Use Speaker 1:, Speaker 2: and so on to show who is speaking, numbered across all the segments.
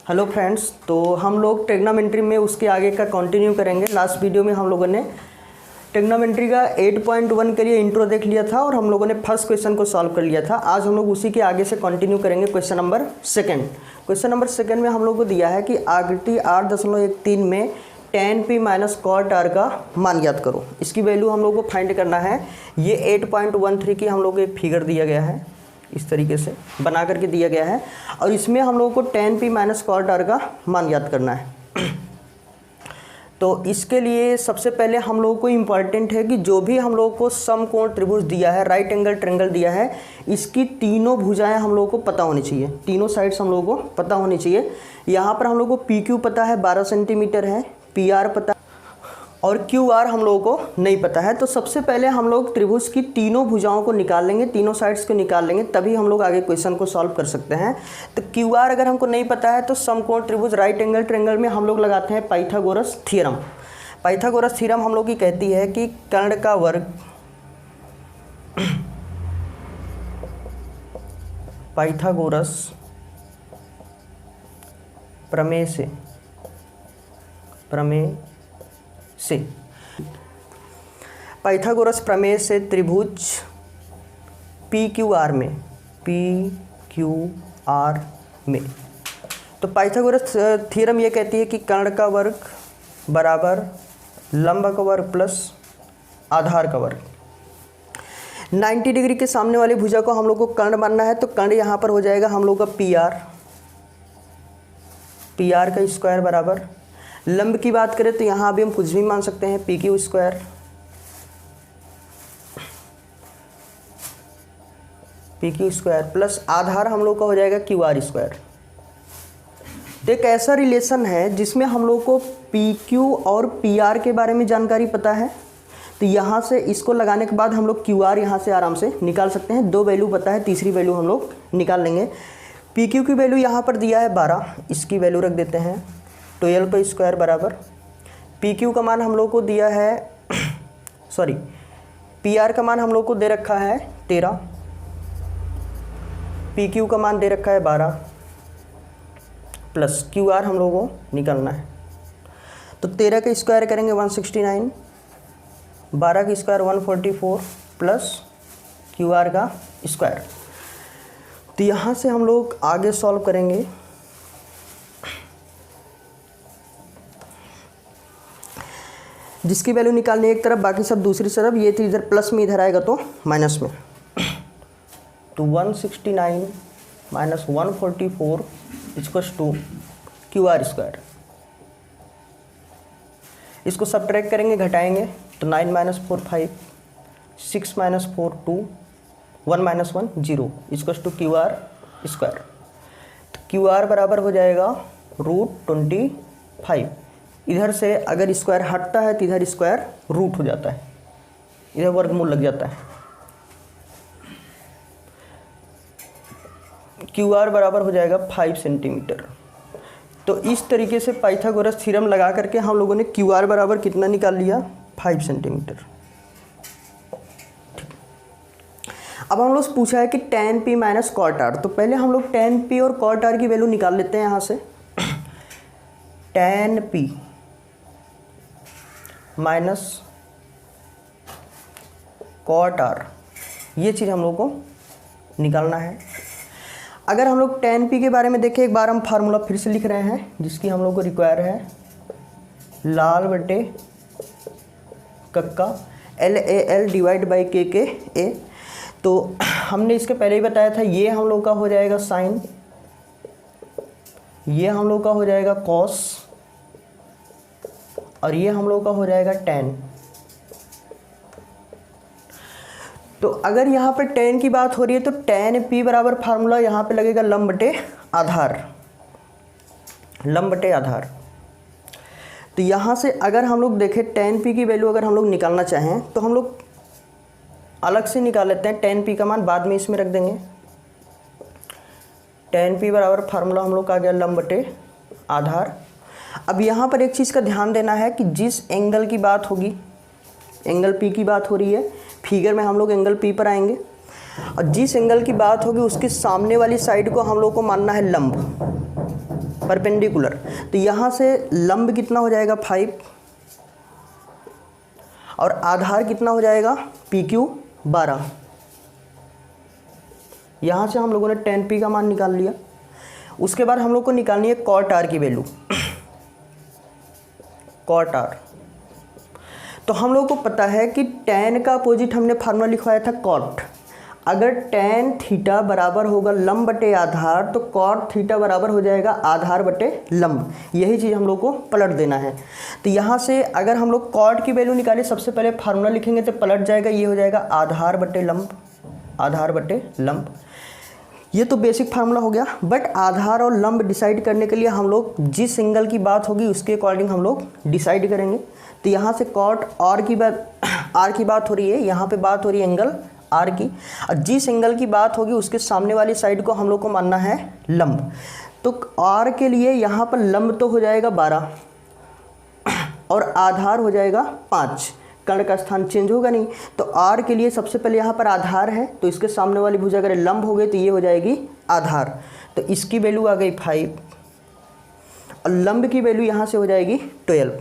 Speaker 1: Hello friends, तो हम लोग ट्रिग्नोमेट्री में उसके आगे का कंटिन्यू करेंगे। लास्ट वीडियो में हम लोगों ने ट्रिग्नोमेट्री का 8.1 के लिए इंट्रो देख लिया था और हम लोगों ने फर्स्ट क्वेश्चन को सॉल्व कर लिया था। आज हम लोग उसी के आगे से कंटिन्यू करेंगे। क्वेश्चन नंबर सेकंड में हम लोग को दिया है कि आकृति 8.13 में tan p minus cot r का मान ज्ञात करो। इसकी वैल्यू हम लोग को फाइंड करना है। ये 8.13 की हम लोग को एक फिगर दिया गया है, इस तरीके से बना करके दिया गया है और इसमें हम लोगों को tan p minus cot r का मान ज्ञात करना है। तो इसके लिए सबसे पहले हम लोगों को इम्पॉर्टेंट है कि जो भी हम लोगों को समकोण त्रिभुज दिया है, राइट एंगल ट्रायंगल दिया है, इसकी तीनों भुजाएं हम लोगों को पता होनी चाहिए, तीनों साइड्स हम लोगों को पता होनी चाहिए। यहाँ पर हम लोगों को PQ पता है 12 सेंटीमीटर है, PR पता और QR हम लोगों को नहीं पता है। तो सबसे पहले हम लोग त्रिभुज की तीनों भुजाओं को निकाल लेंगे, तीनों साइड्स को निकाल लेंगे, तभी हम लोग आगे क्वेश्चन को सॉल्व कर सकते हैं। तो QR अगर हमको नहीं पता है तो समकोण त्रिभुज राइट एंगल ट्रायंगल में हम लोग लगाते हैं पाइथागोरस थ्योरम। पाइथागोरस थ्योरम हम लोग की कहती है कि कर्ण का वर्ग पाइथागोरस प्रमेय से पाइथागोरस प्रमेय से त्रिभुज PQR में तो पाइथागोरस थ्योरम ये कहती है कि कर्ण का वर्ग बराबर लंब का वर्ग प्लस आधार का वर्ग। 90 डिग्री के सामने वाली भुजा को हम लोग को कर्ण मानना है, तो कर्ण यहाँ पर हो जाएगा हम लोग का PR का स्क्वायर बराबर, लंब की बात करें तो यहाँ भी हम कुछ भी मान सकते हैं, PQ स्क्वायर प्लस आधार हम लोग का हो जाएगा QR स्क्वायर। तो एक ऐसा रिलेशन है जिसमें हम लोग को PQ और PR के बारे में जानकारी पता है, तो यहाँ से इसको लगाने के बाद हम लोग QR यहाँ से आराम से निकाल सकते हैं। दो वैल्यू पता है, तीसरी वैल्यू हम लोग निकाल लेंगे। PQ की वैल्यू यहाँ पर दिया है 12, इसकी वैल्यू रख देते हैं 12 का स्क्वायर बराबर, PQ का मान हम लोग को दिया है PR का मान हम लोग को दे रखा है 13, PQ का मान दे रखा है 12 प्लस QR हम लोगों को निकालना है। तो 13 का स्क्वायर करेंगे 169, 12 का स्क्वायर 144 प्लस QR का स्क्वायर। तो यहाँ से हम लोग आगे सॉल्व करेंगे। जिसकी वैल्यू निकालनी है एक तरफ, बाकी सब दूसरी तरफ। ये तो इधर प्लस में, इधर आएगा तो माइनस में। तो 169 minus 144 equals to QR square. इसको सब्ट्रैक्ट करेंगे, घटाएंगे तो 9 minus 4 5, 6 minus 4 2, 1 minus 1 0 equals to QR square. तो QR बराबर हो जाएगा √25। इधर से अगर स्क्वायर हटता है तो इधर स्क्वायर रूट हो जाता है, इधर वर्गमूल लग जाता है। QR बराबर हो जाएगा 5 सेंटीमीटर। तो इस तरीके से पाइथागोरस थ्योरम लगा करके हम लोगों ने QR बराबर कितना निकाल लिया, 5 सेंटीमीटर। अब हम लोग से पूछा है कि tan p minus cot r। तो पहले हम लोग tan p और cot r की वैल्यू निकाल लेते हैं यहाँ से। tan p minus cot r, ये चीज़ हम लोग को निकालना है। अगर हम लोग tan p के बारे में देखें, एक बार हम फार्मूला फिर से लिख रहे हैं जिसकी हम लोग को रिक्वायर है, लाल बटे कक्का LAL डिवाइड बाई KKA। तो हमने इसके पहले ही बताया था, ये हम लोग का हो जाएगा साइन, ये हम लोग का हो जाएगा कॉस और ये हम लोग का हो जाएगा tan। तो अगर यहाँ पर tan की बात हो रही है तो tan p बराबर फार्मूला यहाँ पे लगेगा लंब बटे आधार। तो यहाँ से अगर हम लोग देखें tan p की वैल्यू अगर हम लोग निकालना चाहें तो हम लोग अलग से निकाल लेते हैं। tan p का मान बाद में इसमें रख देंगे। tan p बराबर फार्मूला हम लोग का आ गया लंब बटे आधार। अब यहाँ पर एक चीज़ का ध्यान देना है कि जिस एंगल की बात होगी, एंगल P की बात हो रही है, फिगर में हम लोग एंगल P पर आएंगे, और जिस एंगल की बात होगी उसके सामने वाली साइड को हम लोग को मानना है लंब। परपेंडिकुलर, तो यहाँ से लंब कितना हो जाएगा 5 और आधार कितना हो जाएगा PQ 12। यहाँ से हम लोगों ने tan P का मान निकाल लिया। उसके बाद हम लोग को निकालनी है cot R की वैल्यू, cot R। तो हम लोग को पता है कि tan का अपोजिट हमने फार्मूला लिखवाया था cot। अगर tan थीटा बराबर होगा लंब बटे आधार तो cot थीटा बराबर हो जाएगा आधार बटे लंब। यही चीज़ हम लोग को पलट देना है। तो यहाँ से अगर हम लोग cot की वैल्यू निकाले, सबसे पहले फार्मूला लिखेंगे तो पलट जाएगा, ये हो जाएगा आधार बटे लंब, आधार बटे लंब। ये तो बेसिक फार्मूला हो गया। बट आधार और लंब डिसाइड करने के लिए हम लोग जिस एंगल की बात होगी उसके अकॉर्डिंग हम लोग डिसाइड करेंगे। तो यहाँ से cot R की बात हो रही है, यहाँ पे बात हो रही है एंगल R की, और जिस एंगल की बात होगी उसके सामने वाली साइड को हम लोग को मानना है लंब। तो R के लिए यहाँ पर लंब तो हो जाएगा 12 और आधार हो जाएगा 5। कर्ण का स्थान चेंज होगा नहीं, तो R के लिए सबसे पहले यहाँ पर आधार है, तो इसके सामने वाली भुजा अगर लंब हो गई तो ये हो जाएगी आधार। तो इसकी वैल्यू आ गई 5 और लंब की वैल्यू यहाँ से हो जाएगी 12।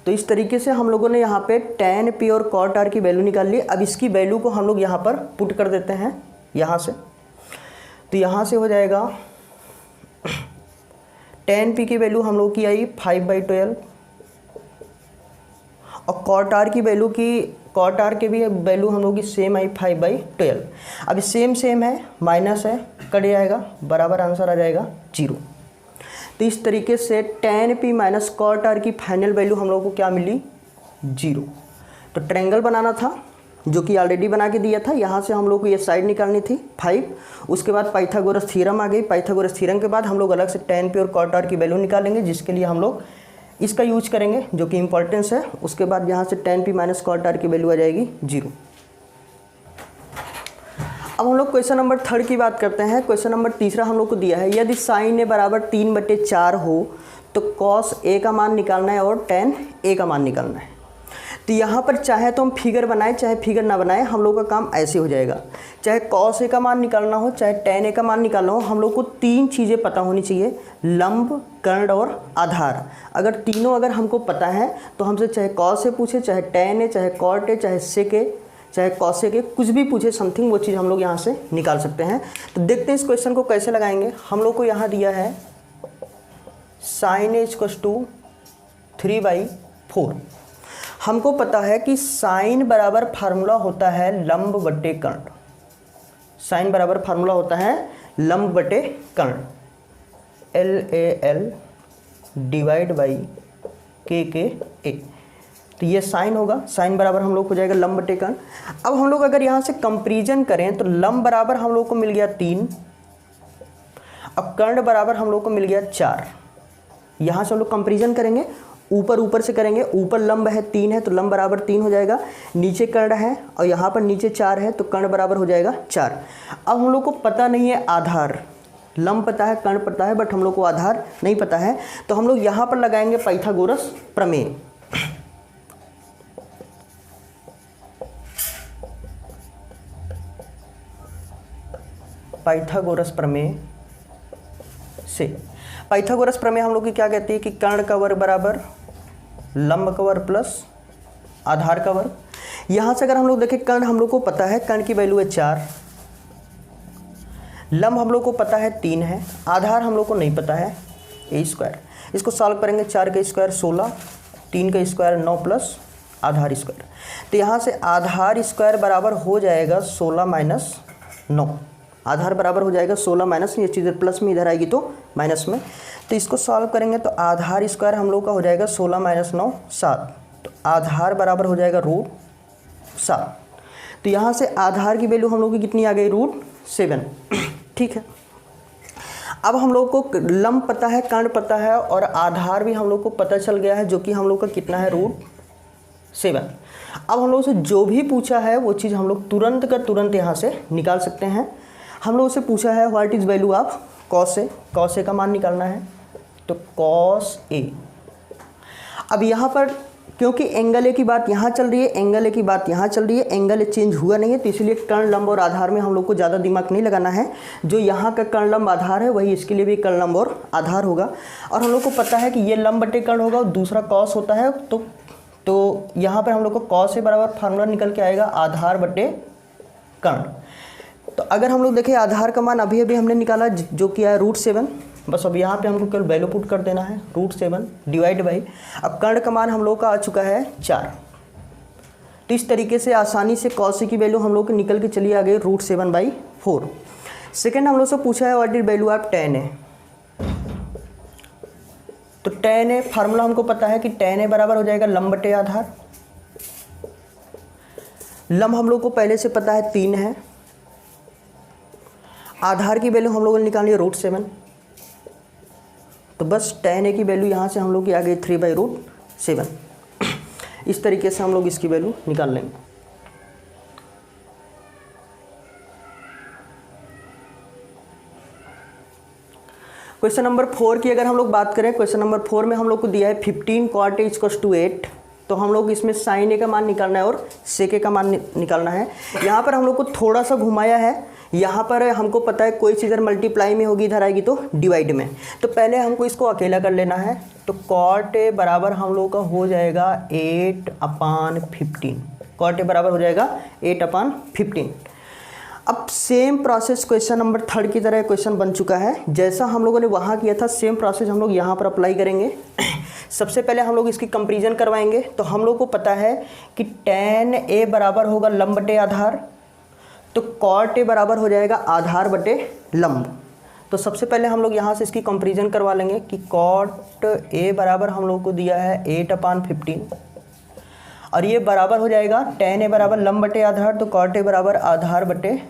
Speaker 1: तो इस तरीके से हम लोगों ने यहाँ पे tan P और cot R की वैल्यू निकाल ली। अब इसकी वैल्यू को हम लोग यहाँ पर पुट कर देते हैं यहाँ से। तो यहाँ से हो जाएगा tan P की वैल्यू हम लोग की आई 5/12 और cot R की वैल्यू cot R के भी वैल्यू हम लोग की सेम आई 5/12। अब सेम है, माइनस है, कट जाएगा, बराबर आंसर आ जाएगा 0। तो इस तरीके से tan P minus cot R की फाइनल वैल्यू हम लोग को क्या मिली 0। तो ट्रायंगल बनाना था जो कि ऑलरेडी बना के दिया था। यहाँ से हम लोग को ये साइड निकालनी थी 5। उसके बाद पाइथागोरस थ्योरम आ गई। पाइथागोरस थ्योरम के बाद हम लोग अलग से tan P और cot R की वैल्यू निकालेंगे, जिसके लिए हम लोग इसका यूज करेंगे जो कि इंपॉर्टेंस है। उसके बाद यहाँ से tan P minus cot R की वैल्यू आ जाएगी 0। अब हम लोग क्वेश्चन नंबर 3 की बात करते हैं। क्वेश्चन नंबर 3 हम लोग को दिया है, यदि साइन ए बराबर 3/4 हो तो cos A का मान निकालना है और tan A का मान निकालना है। तो यहाँ पर चाहे तो हम फिगर बनाएं चाहे फिगर ना बनाएं, हम लोग का काम ऐसे हो जाएगा। चाहे cos A का मान निकालना हो चाहे tan A का मान निकालना हो, हम लोग को 3 चीज़ें पता होनी चाहिए, लंब, कर्ण और आधार। अगर तीनों अगर हमको पता है तो हमसे चाहे cos A पूछे, चाहे tan A, चाहे cot A, चाहे sec A, चाहे cos A के कुछ भी पूछे समथिंग, वो चीज़ हम लोग यहाँ से निकाल सकते हैं। तो देखते हैं इस क्वेश्चन को कैसे लगाएंगे। हम लोग को यहाँ दिया है sin A = 3/4। हमको पता है कि साइन बराबर फार्मूला होता है लंब बटे कर्ण। साइन बराबर फार्मूला होता है लंब बटे कर्ण, LAL / KKA। तो ये साइन होगा, साइन बराबर हम लोग हो जाएगा लंब बटे कर्ण। अब हम लोग अगर यहाँ से कंपैरिजन करें तो लंब बराबर हम लोग को मिल गया 3, अब कर्ण बराबर हम लोग को मिल गया 4। यहाँ से हम लोग कंपैरिजन करेंगे, ऊपर से करेंगे। ऊपर लंब है 3 है तो लंब बराबर 3 हो जाएगा, नीचे कर्ण है और यहाँ पर नीचे 4 है तो कर्ण बराबर हो जाएगा 4। अब हम लोग को पता नहीं है आधार, लंब पता है, कर्ण पता है, बट हम लोग को आधार नहीं पता है। तो हम लोग यहाँ पर लगाएंगे पाइथागोरस प्रमेय। पाइथागोरस प्रमेय से, पाइथागोरस प्रमेय हम लोग की क्या कहती है कि कर्ण का वर्ग बराबर लंब का वर्ग प्लस आधार का वर्ग। यहाँ से अगर हम लोग देखें, कर्ण हम लोग को पता है, कर्ण की वैल्यू है 4, लंब हम लोग को पता है 3 है, आधार हम लोग को नहीं पता है a²। इसको सॉल्व करेंगे, 4 का स्क्वायर 16, 3 का स्क्वायर 9 प्लस आधार स्क्वायर। तो यहाँ से आधार स्क्वायर बराबर हो जाएगा 16 - 9। आधार बराबर हो जाएगा 16 माइनस, ये चीज़ें प्लस में इधर आएगी तो माइनस में। तो इसको सॉल्व करेंगे तो आधार स्क्वायर हम लोग का हो जाएगा 16 - 9 7। तो आधार बराबर हो जाएगा √7। तो यहाँ से आधार की वैल्यू हम लोग की कितनी आ गई √7। ठीक है। अब हम लोग को लंब पता है, कर्ण पता है और आधार भी हम लोग को पता चल गया है, जो कि हम लोग का कितना है √7। अब हम लोग से जो भी पूछा है वो चीज़ हम लोग तुरंत का तुरंत यहाँ से निकाल सकते हैं। हम लोग से पूछा है what is value of cos A, cos A का मान निकालना है, तो cos A। अब यहाँ पर क्योंकि एंगल ए की बात यहाँ चल रही है, एंगल ए की बात यहाँ चल रही है, एंगल ए चेंज हुआ नहीं है, तो इसलिए कर्ण लंब और आधार में हम लोग को ज़्यादा दिमाग नहीं लगाना है। जो यहाँ का कर्ण लंब आधार है वही इसके लिए भी कर्ण लंब और आधार होगा। और हम लोग को पता है कि ये लंब बटे कर्ण होगा और दूसरा कॉस होता है, तो यहाँ पर हम लोग को कॉस से बराबर फार्मूला निकल के आएगा आधार बटे कर्ण। तो अगर हम लोग देखें आधार का मान अभी अभी हमने निकाला जो किया है √7, बस अब यहाँ पे हमको केवल वैल्यू पुट कर देना है √7 डिवाइड बाई, अब कर्ण का मान हम लोग का आ चुका है 4। तो इस तरीके से आसानी से कॉस की वैल्यू हम लोग को निकल के चली आ गई √7/4। सेकेंड हम लोग से पूछा है what is value of tan A। तो tan A फार्मूला हमको पता है कि tan A बराबर हो जाएगा लंब बटे आधार। लंब हम लोग को पहले से पता है 3 है, आधार की वैल्यू हम लोगों ने निकाली है √7, तो बस tan A की वैल्यू यहाँ से हम लोग की आ गई 3/√7। इस तरीके से हम लोग इसकी वैल्यू निकाल लेंगे। क्वेश्चन नंबर 4 की अगर हम लोग बात करें, क्वेश्चन नंबर 4 में हम लोग को दिया है 15 cot A = 8। तो हम लोग इसमें sin A का मान निकालना है और sec A का मान निकालना है। यहाँ पर हम लोग को थोड़ा सा घुमाया है, यहाँ पर हमको पता है कोई चीज़ अगर मल्टीप्लाई में होगी इधर आएगी तो डिवाइड में, तो पहले हमको इसको अकेला कर लेना है। तो cot A बराबर हम लोग का हो जाएगा 8/15। cot A बराबर हो जाएगा 8/15। अब सेम प्रोसेस क्वेश्चन नंबर 3 की तरह क्वेश्चन बन चुका है। जैसा हम लोगों ने वहाँ किया था सेम प्रोसेस हम लोग यहाँ पर अप्लाई करेंगे। सबसे पहले हम लोग इसकी कंपैरिजन करवाएंगे। तो हम लोग को पता है कि tan A बराबर होगा लंब बटे आधार, तो cot A बराबर हो जाएगा आधार बटे लंब। तो सबसे पहले हम लोग यहाँ से इसकी कंपैरिजन करवा लेंगे कि cot A बराबर हम लोग को दिया है 8/15 और ये बराबर हो जाएगा tan A बराबर लंब बटे आधार, तो cot A बराबर आधार बटे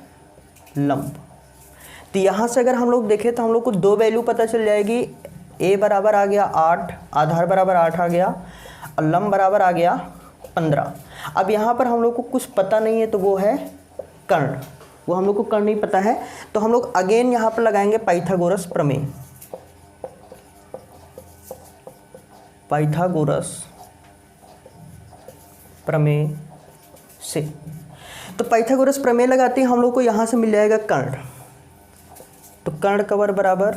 Speaker 1: लंब। तो यहाँ से अगर हम लोग देखें तो हम लोग को दो वैल्यू पता चल जाएगी। A बराबर आ गया 8, आधार बराबर 8 आ गया और लंब बराबर आ गया 15। अब यहाँ पर हम लोग को कुछ पता नहीं है, तो वो है कर्ण, वो हम लोग को कर्ण नहीं पता है। तो हम लोग अगेन यहाँ पर लगाएंगे पाइथागोरस प्रमेय। पाइथागोरस प्रमेय से, तो पाइथागोरस प्रमेय लगाते हैं हम लोग को यहाँ से मिल जाएगा कर्ण। तो कर्ण कवर बराबर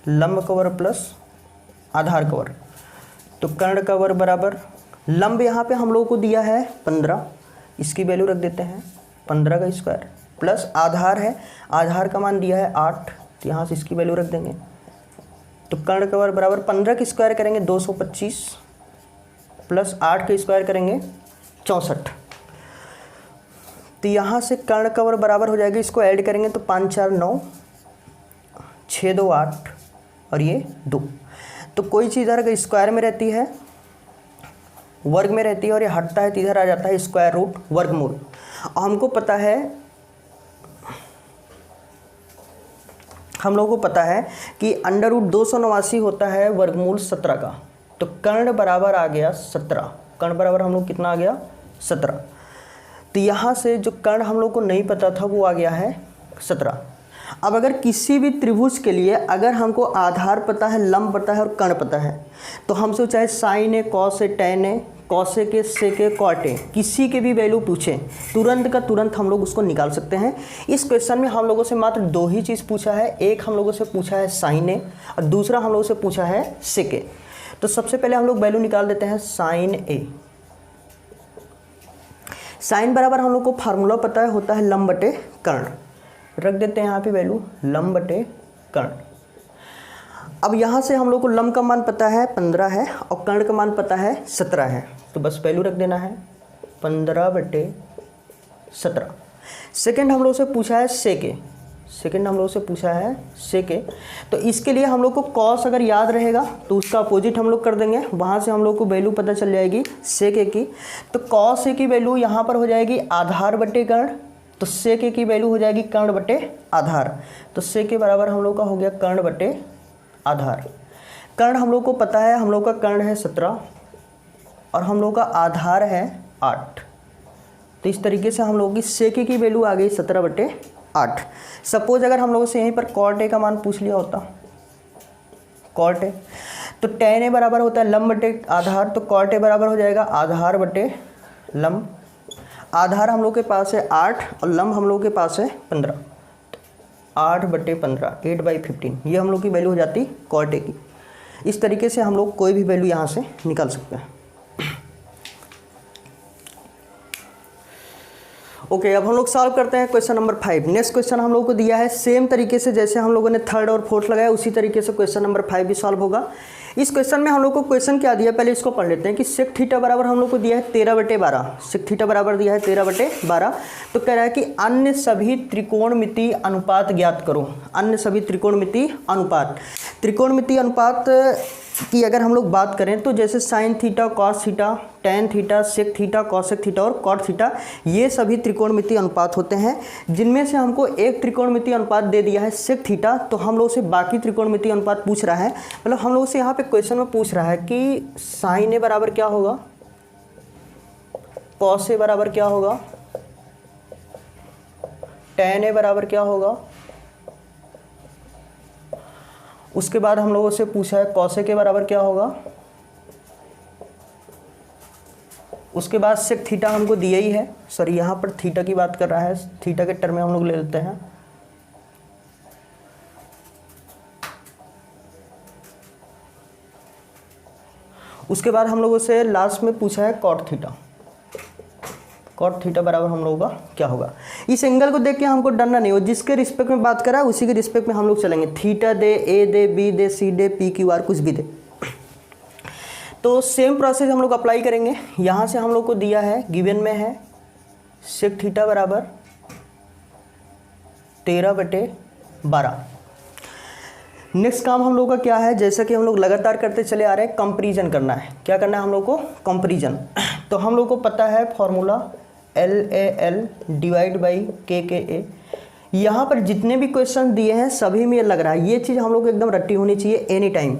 Speaker 1: लंब कवर प्लस आधार कवर, तो कर्ण कवर बराबर लंब यहाँ पे हम लोग को दिया है 15, इसकी वैल्यू रख देते हैं 15 का स्क्वायर, प्लस आधार है, आधार का मान दिया है 8, तो यहाँ से इसकी वैल्यू रख देंगे। तो कर्ण कवर बराबर 15 का स्क्वायर करेंगे 225 प्लस 8 का स्क्वायर करेंगे 64। तो यहाँ से कर्ण कवर बराबर हो जाएगा, इसको ऐड करेंगे तो 5 4 9, 6 2 8 और ये 2। तो कोई चीज़ अगर स्क्वायर में रहती है, वर्ग में रहती है और ये हटता है तो इधर आ जाता है स्क्वायर रूट वर्गमूल। और हमको पता है, हम लोगों को पता है कि √289 होता है वर्गमूल 17 का। तो कर्ण बराबर आ गया 17, कर्ण बराबर हम लोग कितना आ गया 17। तो यहाँ से जो कर्ण हम लोग को नहीं पता था वो आ गया है 17। अब अगर किसी भी त्रिभुज के लिए अगर हमको आधार पता है, लंब पता है और कर्ण पता है, तो हमसे चाहे sin A, cos A, tan A, cos A, sec A, cot A, किसी के भी वैल्यू पूछे तुरंत का तुरंत हम लोग उसको निकाल सकते हैं। इस क्वेश्चन में हम लोगों से मात्र दो ही चीज़ पूछा है, एक हम लोगों से पूछा है sin A और दूसरा हम लोगों से पूछा है sec A। तो सबसे पहले हम लोग वैल्यू निकाल देते हैं sin A। sin बराबर हम लोग को फार्मूला पता है, होता है लंब बटे कर्ण, रख देते हैं यहाँ पे वैल्यू लंब बटे कर्ण। अब यहाँ से हम लोग को लंब का मान पता है 15 है और कर्ण का मान पता है 17 है, तो बस वैल्यू रख देना है 15/17। सेकेंड हम लोग से पूछा है sec A, सेकेंड हम लोग से पूछा है sec A। तो इसके लिए हम लोग को cos अगर याद रहेगा तो उसका अपोजिट हम लोग कर देंगे, वहाँ से हम लोग को वैल्यू पता चल जाएगी sec A की। तो cos A की वैल्यू यहाँ पर हो जाएगी आधार बटे कर्ण, तो sec A की वैल्यू हो जाएगी कर्ण बटे आधार। तो sec A बराबर हम लोग का हो गया कर्ण बटे आधार। कर्ण हम लोग को पता है, हम लोग का कर्ण है 17 और हम लोग का आधार है 8। तो इस तरीके से हम लोग की sec A की वैल्यू आ गई 17/8। सपोज अगर हम लोगों से यहीं पर cot A का मान पूछ लिया होता, cot A, तो tan a बराबर होता है लंब बटे आधार, तो cot a बराबर हो जाएगा आधार बटे लंब। आधार हम लोग के पास है 8 और लंब हम लोग के पास है 15, 8 बटे 15, 8/15, ये हम लोग की वैल्यू हो जाती cot a की। इस तरीके से हम लोग कोई भी वैल्यू यहाँ से निकाल सकते हैं। ओके, अब हम लोग सॉल्व करते हैं क्वेश्चन नंबर 5। नेक्स्ट क्वेश्चन हम लोग को दिया है सेम तरीके से जैसे हम लोगों ने थर्ड और फोर्थ लगाया उसी तरीके से क्वेश्चन नंबर 5 भी सॉल्व होगा। इस क्वेश्चन में हम लोग को क्वेश्चन क्या दिया, पहले इसको पढ़ लेते हैं कि सेक थीटा बराबर हम लोग को दिया है 13/12, सेक थीटा बराबर दिया है 13/12। तो कह रहा है कि अन्य सभी त्रिकोणमितीय अनुपात ज्ञात करो। अन्य सभी त्रिकोणमितीय अनुपात, त्रिकोणमितीय अनुपात की अगर हम लोग बात करें तो जैसे sine theta, cos theta, tan theta, sec theta, cosec theta और कॉट थीटा, ये सभी त्रिकोणमितीय अनुपात होते हैं। जिनमें से हमको एक त्रिकोणमितीय अनुपात दे दिया है सेक थीटा, तो हम लोग से बाकी त्रिकोणमितीय अनुपात पूछ रहा है। मतलब हम लोग से यहाँ पे क्वेश्चन में पूछ रहा है कि साइन ए बराबर क्या होगा, कॉस ए बराबर क्या होगा, टेन ए बराबर क्या होगा। उसके बाद हम लोगों से पूछा है कॉस ए के बराबर क्या होगा। उसके बाद सेक थीटा हमको दिया ही है, सॉरी यहाँ पर थीटा की बात कर रहा है, थीटा के टर्म में हम लोग ले लेते हैं। उसके बाद हम लोगों से लास्ट में पूछा है कॉट थीटा, कॉट थीटा बराबर हम लोगों का क्या होगा। इस एंगल को देख के हमको डरना नहीं हो, जिसके रिस्पेक्ट में बात करा है उसी के रिस्पेक्ट में हम लोग चलेंगे। थीटा दे, ए दे, बी दे, सी दे, पी क्यू आर कुछ भी दे, तो सेम प्रोसेस हम लोग अप्लाई करेंगे। यहाँ से हम लोग को दिया है, गिवन में है सेक थीटा बराबर 13/12। नेक्स्ट काम हम लोग का क्या है, जैसा कि हम लोग लगातार करते चले आ रहे हैं, कंपैरिजन करना है। क्या करना है हम लोग को, कंपैरिजन। तो हम लोग को पता है formula LAL divide by KKA। यहाँ पर जितने भी क्वेश्चन दिए हैं सभी में लग रहा है, ये चीज़ हम लोग को एकदम रट्टी होनी चाहिए एनी टाइम।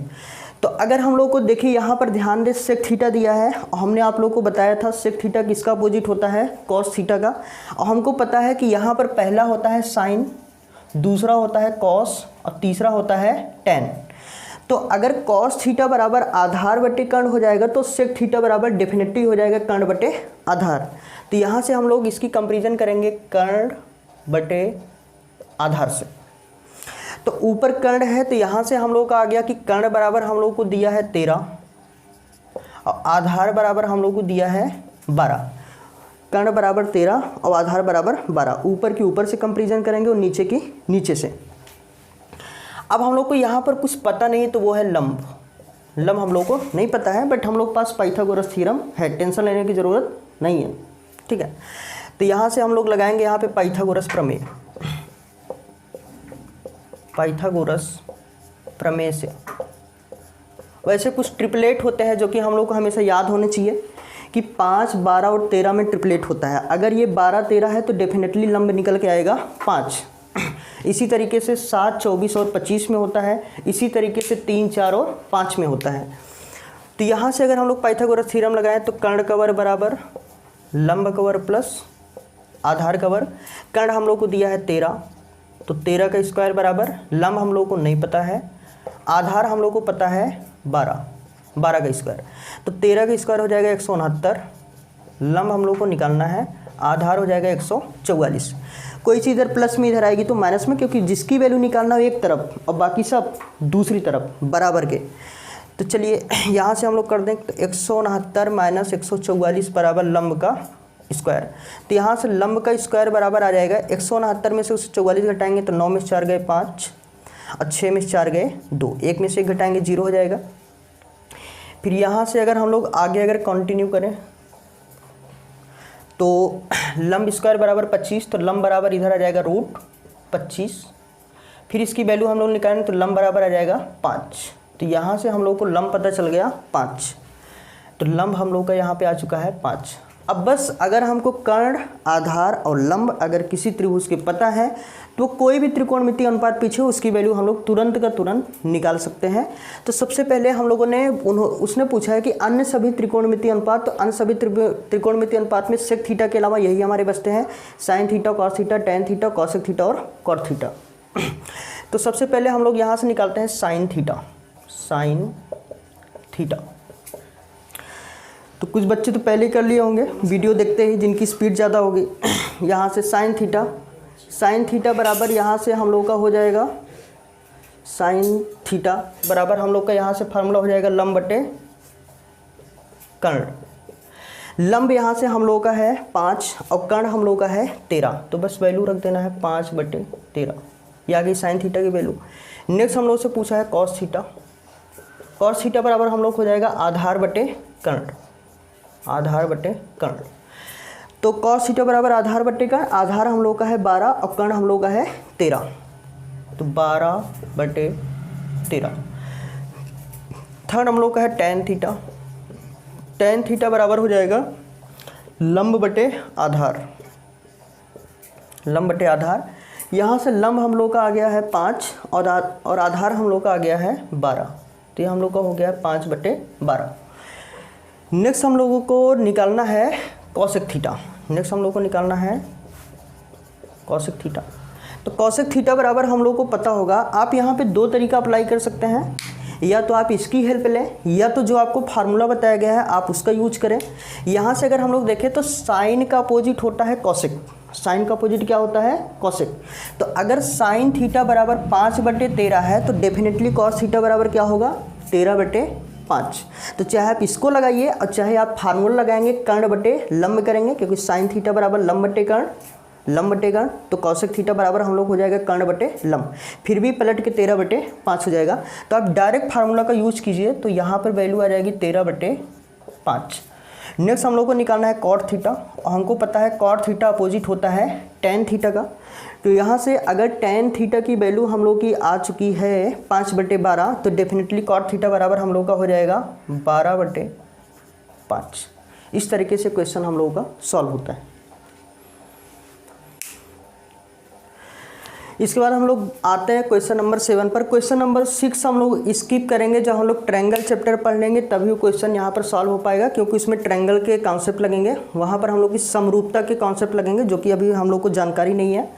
Speaker 1: तो अगर हम लोग को देखिए यहाँ पर ध्यान दे, सेक थीटा दिया है, हमने आप लोग को बताया था सेक थीटा किसका अपोजिट होता है, कॉस थीटा का। और हमको पता है कि यहाँ पर पहला होता है साइन, दूसरा होता है कॉस और तीसरा होता है टेन। तो अगर कॉस थीटा बराबर आधार बटे कर्ण हो जाएगा तो सेक थीटा बराबर डेफिनेटली हो जाएगा कर्ण बटे आधार। तो यहाँ से हम लोग इसकी कंपैरिजन करेंगे कर्ण बटे आधार से। तो ऊपर कर्ण है तो यहाँ से हम लोग का आ गया कि कर्ण बराबर हम लोग को दिया है 13 और आधार बराबर हम लोग को दिया है 12। कर्ण बराबर 13 और आधार बराबर 12। ऊपर की ऊपर से कंपैरिजन करेंगे और नीचे की नीचे से। अब हम लोग को यहाँ पर कुछ पता नहीं है तो वो है लंब। लंब हम लोग को नहीं पता है, बट हम लोग पास पाइथागोरस थ्योरम है, टेंशन लेने की ज़रूरत नहीं है, ठीक है। तो यहाँ से हम लोग लगाएंगे यहाँ पे पाइथागोरस प्रमेय, पाइथागोरस प्रमेय से। वैसे कुछ ट्रिपलेट होते हैं जो कि हम लोग को हमेशा याद होने चाहिए कि 5, 12 और 13 में ट्रिपलेट होता है। अगर ये 12, 13 है तो डेफिनेटली लंब निकल के आएगा 5। इसी तरीके से 7, 24 और 25 में होता है। इसी तरीके से 3, 4 और 5 में होता है। तो यहाँ से अगर हम लोग पाइथागोरस थ्योरम लगाएं तो कर्ण कवर बराबर लंब कवर प्लस आधार कवर। कर्ण हम लोग को दिया है 13, तो 13 का स्क्वायर बराबर, लंब हम लोग को नहीं पता है, आधार हम लोग को पता है 12, 12 का स्क्वायर। तो 13 का स्क्वायर हो जाएगा 169, लंब हम लोग को निकालना है, आधार हो जाएगा 144। कोई चीज़ इधर प्लस में इधर आएगी तो माइनस में, क्योंकि जिसकी वैल्यू निकालना हो एक तरफ और बाकी सब दूसरी तरफ बराबर के। तो चलिए यहाँ से हम लोग कर दें तो 169 माइनस 144 बराबर लंब का स्क्वायर। तो यहाँ से लंब का स्क्वायर बराबर आ जाएगा 169 में से 144 घटाएंगे तो 9 में से 4 गए 5 और 6 में से 4 गए 2, 1 में से 1 घटाएंगे 0 हो जाएगा। फिर यहाँ से अगर हम लोग आगे अगर कंटिन्यू करें तो लंब स्क्वायर बराबर 25, तो लंब बराबर इधर आ जाएगा √25। फिर इसकी वैल्यू हम लोग निकालें तो लंब बराबर आ जाएगा 5। तो यहाँ से हम लोग को लंब पता चल गया 5। तो लंब हम लोग का यहाँ पे आ चुका है 5। अब बस अगर हमको कर्ण, आधार और लंब अगर किसी त्रिभुज के पता है तो कोई भी त्रिकोणमितीय अनुपात पीछे उसकी वैल्यू हम लोग तुरंत का तुरंत निकाल सकते हैं। तो सबसे पहले हम लोगों ने उसने पूछा है कि अन्य सभी त्रिकोणमितीय अनुपात, तो अन्य सभी त्रिकोणमितीय अनुपात में सेक थीटा के अलावा यही हमारे बचते हैं, sign theta, cos theta, tan theta, cosec theta और कॉट थीटा। तो सबसे पहले हम लोग यहाँ से निकालते हैं साइन थीटा। Sine theta. तो कुछ बच्चे तो पहले ही कर लिए होंगे वीडियो देखते ही, जिनकी स्पीड ज़्यादा होगी। यहाँ से साइन थीटा, साइन थीटा बराबर यहाँ से हम लोग का हो जाएगा साइन थीटा बराबर हम लोग का यहाँ से फार्मूला हो जाएगा लंब बटे कर्ण। लंब यहाँ से हम लोग का है 5 और कर्ण हम लोग का है 13, तो बस वैल्यू रख देना है 5/13। ये आ गई साइन थीटा की वैल्यू। नेक्स्ट हम लोग से पूछा है कॉस थीटा। कॉस थीटा बराबर हम लोग हो जाएगा आधार बटे कर्ण, आधार बटे कर्ण। तो कॉस थीटा बराबर आधार बटे कर्ण, आधार हम लोग का है 12 और कर्ण हम लोग का है 13, तो 12/13। थर्ड हम लोग का है टेन थीटा। टेन थीटा बराबर हो जाएगा लंब बटे आधार, लंब बटे आधार। यहाँ से लंब हम लोग का आ गया है 5 और आधार हम लोग का आ गया है 12, तो ये हम लोग का हो गया है 5/12। नेक्स्ट हम लोगों को निकालना है कॉसेक थीटा। नेक्स्ट हम लोग को निकालना है कॉसेक थीटा। तो कॉसेक थीटा बराबर हम लोग को पता होगा, आप यहाँ पे दो तरीका अप्लाई कर सकते हैं, या तो आप इसकी हेल्प लें या तो जो आपको फार्मूला बताया गया है आप उसका यूज करें। यहाँ से अगर हम लोग देखें तो साइन का अपोजिट होता है कॉसेक, साइन का अपोजिट क्या होता है कॉसेक। तो अगर साइन थीटा बराबर 5/13 है तो डेफिनेटली कॉस थीटा बराबर क्या होगा 13/5। तो चाहे आप इसको लगाइए और चाहे आप फार्मूला लगाएंगे कर्ण बटे लंब करेंगे, क्योंकि साइन थीटा बराबर लंब बटे कर्ण, लंब बटे कर्ण, तो कौशिक थीटा बराबर हम लोग हो जाएगा कर्ण बटे लंब, फिर भी पलट के 13/5 हो जाएगा। तो आप डायरेक्ट फार्मूला का यूज कीजिए तो यहाँ पर वैल्यू आ जाएगी 13/5। नेक्स्ट हम लोग को निकालना है कॉट थीटा, और हमको पता है कॉट थीटा अपोजिट होता है टेन थीटा का। तो यहाँ से अगर टेन थीटा की वैल्यू हम लोग की आ चुकी है 5/12, तो डेफिनेटली कॉट थीटा बराबर हम लोग का हो जाएगा 12/5। इस तरीके से क्वेश्चन हम लोगों का सॉल्व होता है। इसके बाद हम लोग आते हैं क्वेश्चन नंबर 7 पर। क्वेश्चन नंबर 6 हम लोग स्किप करेंगे, जब हम लोग ट्रायंगल चैप्टर पढ़ लेंगे तभी वो क्वेश्चन यहाँ पर सॉल्व हो पाएगा, क्योंकि इसमें ट्रायंगल के कॉन्सेप्ट लगेंगे, वहाँ पर हम लोग की समरूपता के कॉन्सेप्ट लगेंगे जो कि अभी हम लोग को जानकारी नहीं है।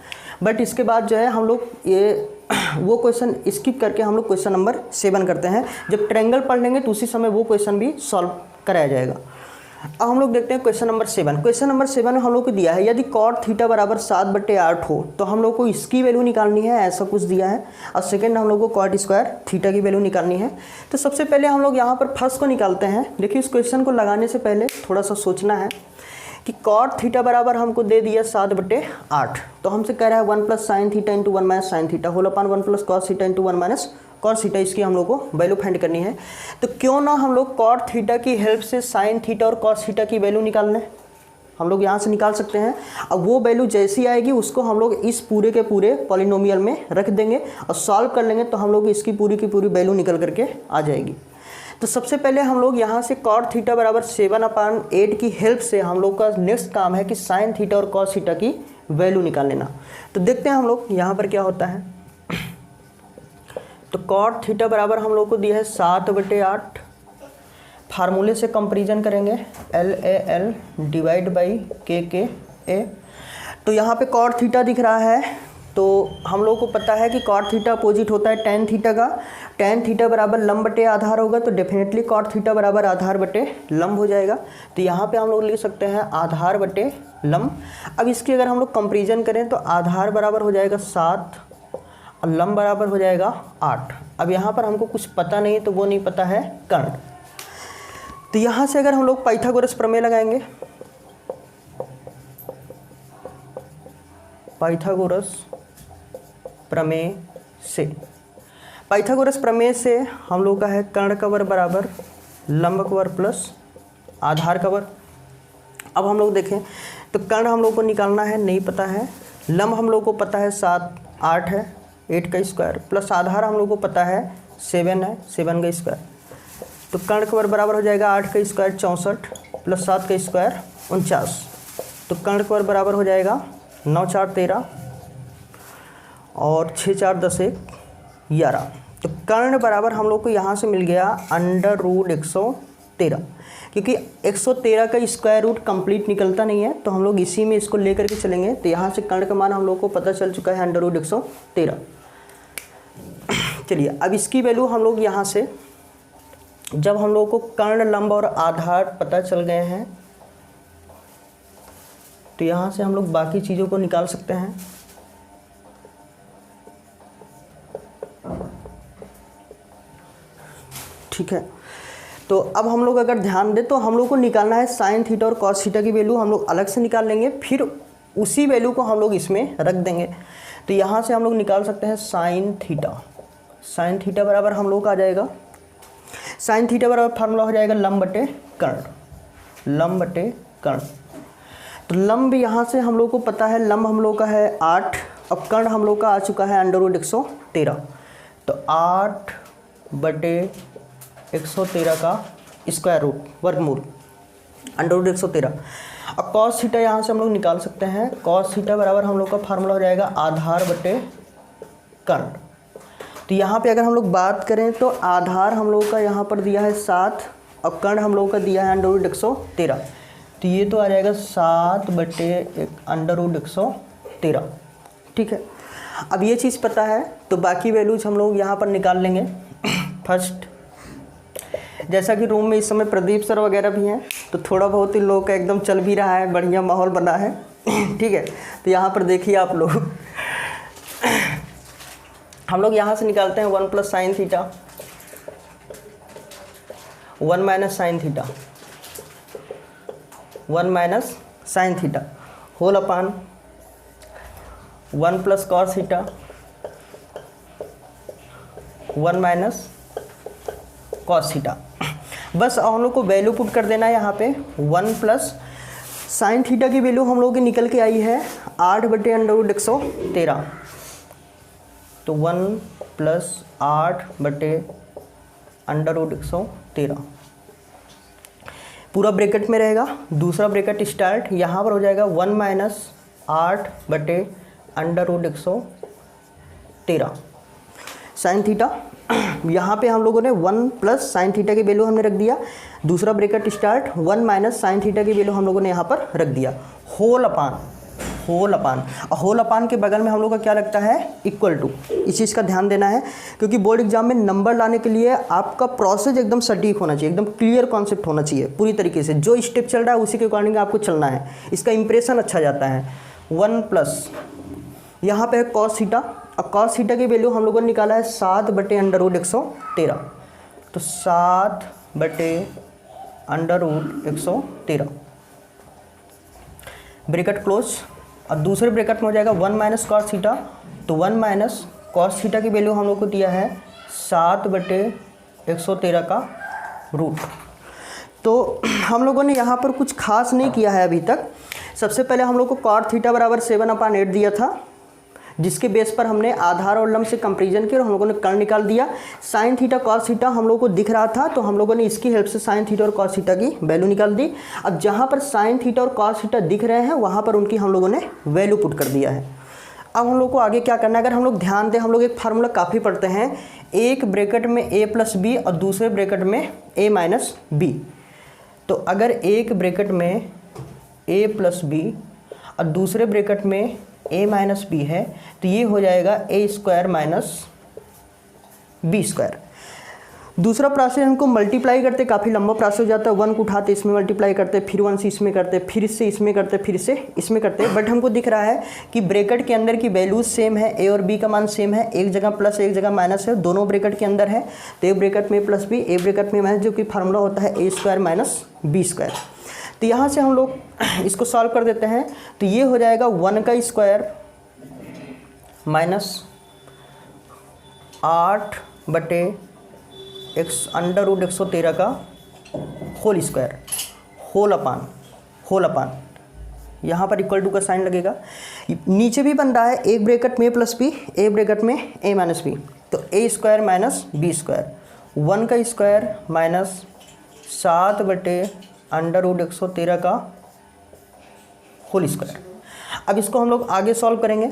Speaker 1: बट इसके बाद जो है हम लोग ये वो क्वेश्चन स्किप करके हम लोग क्वेश्चन नंबर 7 करते हैं। जब ट्रायंगल पढ़ लेंगे तो उसी समय वो क्वेश्चन भी सॉल्व कराया जाएगा। अब हम लोग देखते हैं क्वेश्चन नंबर 7। क्वेश्चन नंबर 7 में हम लोग को दिया है यदि कॉट थीटा बराबर 7/8 हो तो हम लोग को इसकी वैल्यू निकालनी है, ऐसा कुछ दिया है। और सेकंड हम लोग को कॉट स्क्वायर थीटा की वैल्यू निकालनी है। तो सबसे पहले हम लोग यहाँ पर फर्स्ट को निकालते हैं। देखिए इस क्वेश्चन को लगाने से पहले थोड़ा सा सोचना है कि कॉट थीटा बराबर हमको दे दिया 7/8, तो हमसे कह रहा है 1 + sin theta × 1 - sin theta whole upon 1 + cos theta × 1 - cos theta, इसकी हम लोग को वैल्यू फाइंड करनी है। तो क्यों ना हम लोग कॉट थीटा की हेल्प से साइन थीटा और कॉस थीटा की वैल्यू निकाल लें। हम लोग यहाँ से निकाल सकते हैं। अब वो वैल्यू जैसी आएगी उसको हम लोग इस पूरे के पूरे पॉलिनोमियल में रख देंगे और सॉल्व कर लेंगे, तो हम लोग इसकी पूरी की पूरी वैल्यू निकल करके आ जाएगी। तो सबसे पहले हम लोग यहाँ से कॉट थीटा बराबर 7/8 की हेल्प से हम लोग का नेक्स्ट काम है कि साइन थीटा और कॉस थीटा की वैल्यू निकाल लेना। तो देखते हैं हम लोग यहाँ पर क्या होता है। तो कॉट थीटा बराबर हम लोग को दिया है 7/8, फार्मूले से कंपेरिजन करेंगे LAL डिवाइड बाई KKA। तो यहाँ पे कॉट थीटा दिख रहा है, तो हम लोग को पता है कि कॉट थीटा अपोजिट होता है टेन थीटा का। टेन थीटा बराबर लंब बटे आधार होगा, तो डेफिनेटली कॉट थीटा बराबर आधार बटे लंब हो जाएगा। तो यहाँ पे हम लोग लिख सकते हैं आधार बटे लंब। अब इसकी अगर हम लोग कंपेरिजन करें तो आधार बराबर हो जाएगा 7 और लंब बराबर हो जाएगा 8। अब यहाँ पर हमको कुछ पता नहीं, तो वो नहीं पता है कर्ण। तो यहाँ से अगर हम लोग पाइथागोरस प्रमेय लगाएंगे, पाइथागोरस प्रमेय से, पाइथागोरस प्रमेय से हम लोग का है कर्ण का वर्ग बराबर लंब का वर्ग प्लस आधार का वर्ग। अब हम लोग देखें तो कर्ण हम लोग को निकालना है, नहीं पता है। लंब हम लोग को पता है 7 8 है, 8 का स्क्वायर, प्लस आधार हम लोग को पता है 7 है, 7 का स्क्वायर। तो कर्ण का वर्ग बराबर हो जाएगा 8 का स्क्वायर 64 प्लस 7 का स्क्वायर 49। तो कर्ण का वर्ग बराबर हो जाएगा 9 4 13 और 6 4 10 1 11। तो कर्ण बराबर हम लोग को यहाँ से मिल गया √113, क्योंकि 113 का स्क्वायर रूट कंप्लीट निकलता नहीं है, तो हम लोग इसी में इसको लेकर के चलेंगे। तो यहाँ से कर्ण का मान हम लोग को पता चल चुका है √113। चलिए अब इसकी वैल्यू हम लोग यहाँ से जब हम लोगों को कर्ण, लंब और आधार पता चल गए हैं तो यहाँ से हम लोग बाकी चीज़ों को निकाल सकते हैं। ठीक है, तो अब हम लोग अगर ध्यान दें तो हम लोग को निकालना है साइन थीटा और कॉस थीटा की वैल्यू हम लोग अलग से निकाल लेंगे, फिर उसी वैल्यू को हम लोग इसमें रख देंगे। तो यहाँ से हम लोग निकाल सकते हैं साइन थीटा। साइन थीटा बराबर हम लोग का आ जाएगा, साइन थीटा बराबर फार्मूला हो जाएगा लंब बटे कर्ण, लंब बटे कर्ण। तो लंब यहाँ से हम लोग को पता है, लंब हम लोग का है 8, अब कर्ण हम लोग का आ चुका है √113। तो 8 बटे 113 का स्क्वायर रूट, वर्गमूल, √113। अब कॉस थीटा यहाँ से हम लोग निकाल सकते हैं। कॉस थीटा बराबर हम लोग का फार्मूला हो जाएगा आधार बटे कर्ण। तो यहाँ पे अगर हम लोग बात करें तो आधार हम लोग का यहाँ पर दिया है 7 और कर्ण हम लोग का दिया है √113। तो ये तो आ जाएगा 7 बटे √113। ठीक है, अब ये चीज़ पता है तो बाकी वैल्यूज हम लोग यहाँ पर निकाल लेंगे। फर्स्ट, जैसा कि रूम में इस समय प्रदीप सर वगैरह भी हैं तो थोड़ा बहुत इन लोगों का एकदम चल भी रहा है, बढ़िया माहौल बना है। ठीक है, तो यहाँ पर देखिए आप लोग, हम लोग यहाँ से निकालते हैं 1 + sin theta, 1 - sin theta, 1 - sin theta whole upon 1 + cos theta, 1 - cos theta. बस हम लोग को वैल्यू पुट कर देना है यहाँ पे। 1 + sin थीटा की वैल्यू हम लोग की निकल के आई है 8 बटे √113। तो 1 + 8 बटे √113 पूरा ब्रैकेट में रहेगा। दूसरा ब्रैकेट स्टार्ट, यहाँ पर हो जाएगा 1 - 8 बटे √113 साइन थीटा। यहाँ पे हम लोगों ने 1 + sin थीटा की वैल्यू हमने रख दिया। दूसरा ब्रैकेट स्टार्ट, 1 - sin थीटा की वैल्यू हम लोगों ने यहाँ पर रख दिया। होल अपान, होल अपान, और होल अपान के बगल में हम लोग का क्या लगता है, इक्वल टू। इस चीज़ का ध्यान देना है क्योंकि बोर्ड एग्जाम में नंबर लाने के लिए आपका प्रोसेस एकदम सटीक होना चाहिए, एकदम क्लियर कॉन्सेप्ट होना चाहिए पूरी तरीके से। जो स्टेप चल रहा है उसी के अकॉर्डिंग आपको चलना है, इसका इंप्रेशन अच्छा जाता है। 1 + यहाँ पे है कॉस थीटा, अब कॉस थीटा की वैल्यू हम लोगों ने निकाला है 7 बटे √113। तो 7 बटे √113 ब्रैकेट क्लोज, और दूसरे ब्रैकेट में हो जाएगा 1 - cos थीटा। तो 1 - cos थीटा की वैल्यू हम लोग को दिया है 7 बटे 113 का रूट। तो हम लोगों ने यहाँ पर कुछ खास नहीं किया है अभी तक। सबसे पहले हम लोग को cot थीटा बराबर 7/8 दिया था, जिसके बेस पर हमने आधार और लंब से कंपैरिजन किया और हम लोगों ने कर्ण निकाल दिया। साइन थीटा कॉस थीटा हम लोगों को दिख रहा था तो हम लोगों ने इसकी हेल्प से साइन थीटा और कॉस थीटा की वैल्यू निकाल दी। अब जहाँ पर साइन थीटा और कॉस थीटा दिख रहे हैं वहाँ पर उनकी हम लोगों ने वैल्यू पुट कर दिया है। अब हम लोग को आगे क्या करना है, अगर हम लोग ध्यान दें, हम लोग एक फार्मूला काफ़ी पढ़ते हैं, एक ब्रैकेट में a + b और दूसरे ब्रैकेट में a - b। तो अगर एक ब्रैकेट में a + b और दूसरे ब्रैकेट में a - b है तो ये हो जाएगा a² - b²। दूसरा प्रोसेस हमको मल्टीप्लाई करते, काफ़ी लंबा प्रोसेस हो जाता है। 1 को उठाते इसमें मल्टीप्लाई करते, फिर 1 से इसमें करते, फिर इससे इसमें करते, फिर से इसमें करते। बट हमको दिख रहा है कि ब्रैकेट के अंदर की वैल्यूज सेम है, a और b का मान सेम है, एक जगह प्लस एक जगह माइनस है, दोनों ब्रैकेट के अंदर है। तो एक ब्रैकेट में +b, एक ब्रैकेट में माइनस, जो कि फार्मूला होता है a² - b²। तो यहाँ से हम लोग इसको सॉल्व कर देते हैं। तो ये हो जाएगा 1 का स्क्वायर माइनस 8 बटे √113 का होल स्क्वायर, होल अपान यहाँ पर इक्वल टू का साइन लगेगा। नीचे भी बन रहा है, एक ब्रैकेट में +b, एक ब्रैकेट में a - b। तो a² - b², 1 का स्क्वायर माइनस 7 बटे √113 का होल स्क्वायर। अब इसको हम लोग आगे सॉल्व करेंगे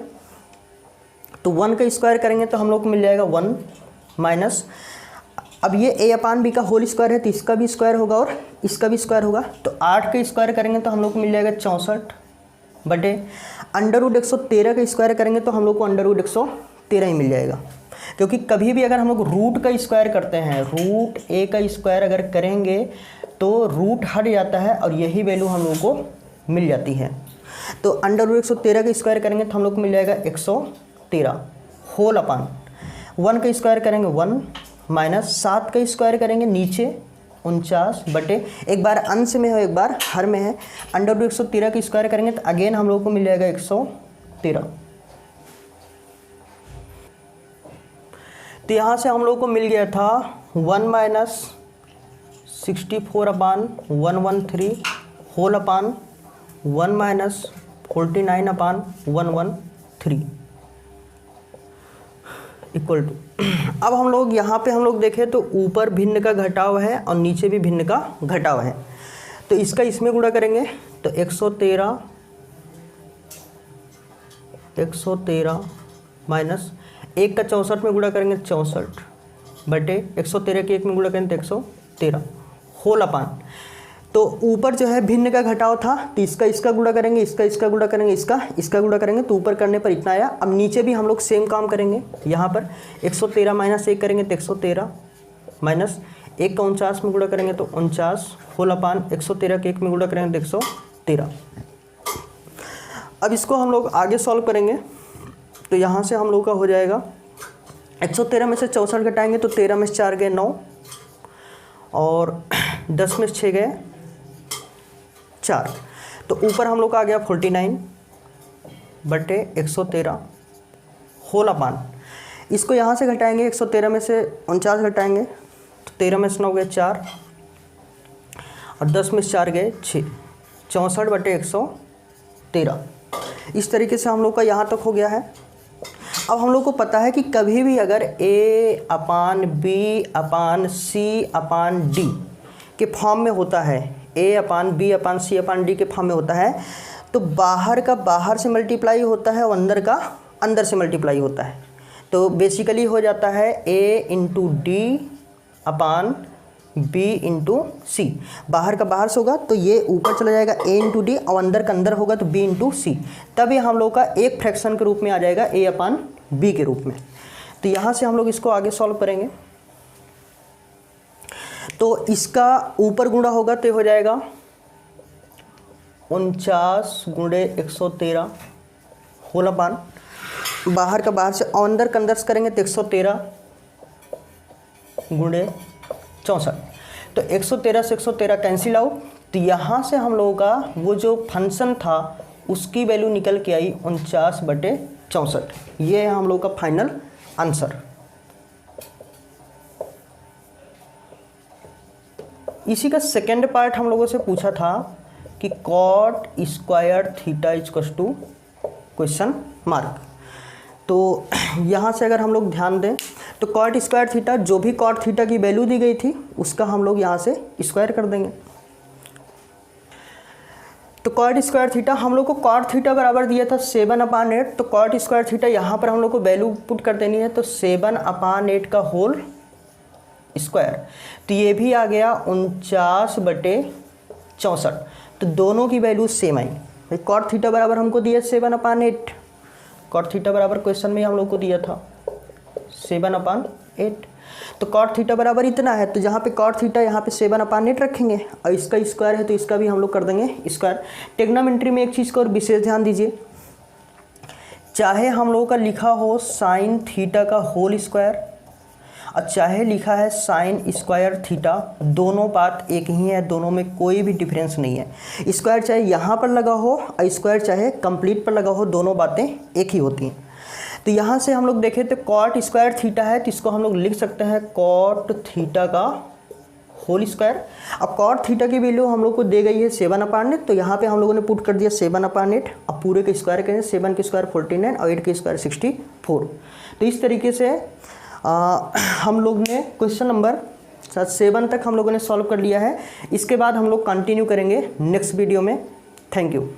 Speaker 1: तो 1 का स्क्वायर करेंगे तो हम लोग को मिल जाएगा 1 माइनस, अब ये a/b का होल स्क्वायर है तो इसका भी स्क्वायर होगा और इसका भी स्क्वायर होगा। तो 8 का स्क्वायर करेंगे तो हम लोग को मिल जाएगा 64 बटे √113 का स्क्वायर करेंगे तो हम लोग को √113 ही मिल जाएगा। क्योंकि कभी भी अगर हम लोग रूट का स्क्वायर करते हैं, रूट ए का स्क्वायर अगर करेंगे तो रूट हट जाता है और यही वैल्यू हम लोगों को मिल जाती है। तो अंडर रूट 113 का स्क्वायर करेंगे तो हम लोग को मिल जाएगा 113 होल अपान 1 का स्क्वायर करेंगे 1 माइनस 7 का स्क्वायर करेंगे नीचे 49 बटे, एक बार अंश में है एक बार हर में है, अंडर रूट 113 का स्क्वायर करेंगे तो अगेन हम लोग को मिल जाएगा 113। तो यहाँ से हम लोग को मिल गया था 1 minus 64 upon 113 whole upon 1 minus 49 upon 113 equal to. अब हम लोग यहाँ पे हम लोग देखें तो ऊपर भिन्न का घटाव है और नीचे भी भिन्न का घटाव है, तो इसका इसमें गुणा करेंगे तो 113 माइनस 1 का 64 में गुणा करेंगे 64 बटे 113 के 1 में गुणा करेंगे तो 113 होल अपान, तो ऊपर जो है भिन्न का घटाव था तो इसका गुणा करेंगे, इसका गुणा करेंगे, इसका गुणा करेंगे, तो ऊपर करने पर इतना आया। अब नीचे भी हम लोग सेम काम करेंगे, यहाँ पर 113 माइनस 1 करेंगे तो 113 माइनस 1 का 49 में गुणा करेंगे तो 49 होल अपान 113 के 1 में गुणा करेंगे तो 113। अब इसको हम लोग आगे सॉल्व करेंगे तो यहाँ से हम लोग का हो जाएगा 113 में से 64 घटाएंगे तो 13 में से 4 गए 9 और 10 में से 6 गए 4, तो ऊपर हम लोग का आ गया 49 बटे 113 होल अपान, इसको यहाँ से घटाएंगे 113 में से 49 घटाएंगे तो 13 में से 9 गए 4 और 10 में से 4 गए 6, 64 बटे 113। इस तरीके से हम लोग का यहाँ तक हो गया है। अब हम लोग को पता है कि कभी भी अगर a upon b upon c upon d के फॉर्म में होता है, a upon b upon c upon d के फॉर्म में होता है, तो बाहर का बाहर से मल्टीप्लाई होता है और अंदर का अंदर से मल्टीप्लाई होता है। तो बेसिकली हो जाता है a into d upon b into c, बाहर का बाहर से होगा तो ये ऊपर चला जाएगा a इंटू डी और अंदर का अंदर होगा तो b इंटू सी, तब ये हम लोग का एक फ्रैक्शन के रूप में आ जाएगा a अपान b के रूप में। तो यहाँ से हम लोग इसको आगे सॉल्व करेंगे तो इसका ऊपर गुणा होगा तो हो जाएगा 49 गुणे 113 होल अपान, बाहर का बाहर से और अंदर का अंदर से करेंगे तो 113 गुणे 64, तो 113 से 113 कैंसिल आउट, तो यहाँ से हम लोगों का वो जो फंक्शन था उसकी वैल्यू निकल के आई 49 बटे 64। ये है हम लोग का फाइनल आंसर। इसी का सेकेंड पार्ट हम लोगों से पूछा था कि cot square theta equals to question mark. तो यहाँ से अगर हम लोग ध्यान दें तो कॉट स्क्वायर थीटा, जो भी कॉट थीटा की वैल्यू दी गई थी उसका हम लोग यहाँ से स्क्वायर कर देंगे। तो कॉट स्क्वायर थीटा हम लोग को कॉट थीटा बराबर दिया था 7/8, तो कॉट स्क्वायर थीटा यहाँ पर हम लोग को वैल्यू पुट कर देनी है, तो 7/8 का होल स्क्वायर, तो ये भी आ गया 49 बटे 64, तो दोनों की वैल्यू सेम आई। भाई कॉट थीटा बराबर हमको दिया 7/8, कॉट थीटा बराबर क्वेश्चन में हम लोग को दिया था 7/8, तो कॉट थीटा बराबर इतना है, तो जहाँ पे कॉट थीटा यहाँ पे 7/8 रखेंगे और इसका स्क्वायर है तो इसका भी हम लोग कर देंगे स्क्वायर। ट्रिग्नोमेट्री में एक चीज़ का और विशेष ध्यान दीजिए, चाहे हम लोगों का लिखा हो साइन थीटा का होल स्क्वायर और चाहे लिखा है साइन स्क्वायर थीटा, दोनों बात एक ही है, दोनों में कोई भी डिफरेंस नहीं है। स्क्वायर चाहे यहाँ पर लगा हो और स्क्वायर चाहे कंप्लीट पर लगा हो, दोनों बातें एक ही होती हैं। तो यहाँ से हम लोग देखें तो कॉट स्क्वायर थीटा है तो इसको हम लोग लिख सकते हैं कॉट थीटा का होल स्क्वायर। अब कॉट थीटा की वैल्यू हम लोग को दे गई है 7/8, तो यहाँ पे हम लोगों ने पुट कर दिया 7/8। अब पूरे के स्क्वायर करें, 7 के स्क्वायर 49 और 8 के स्क्वायर 64। तो इस तरीके से हम लोग ने क्वेश्चन नंबर 7 तक हम लोगों ने सॉल्व कर लिया है। इसके बाद हम लोग कंटिन्यू करेंगे नेक्स्ट वीडियो में। Thank you.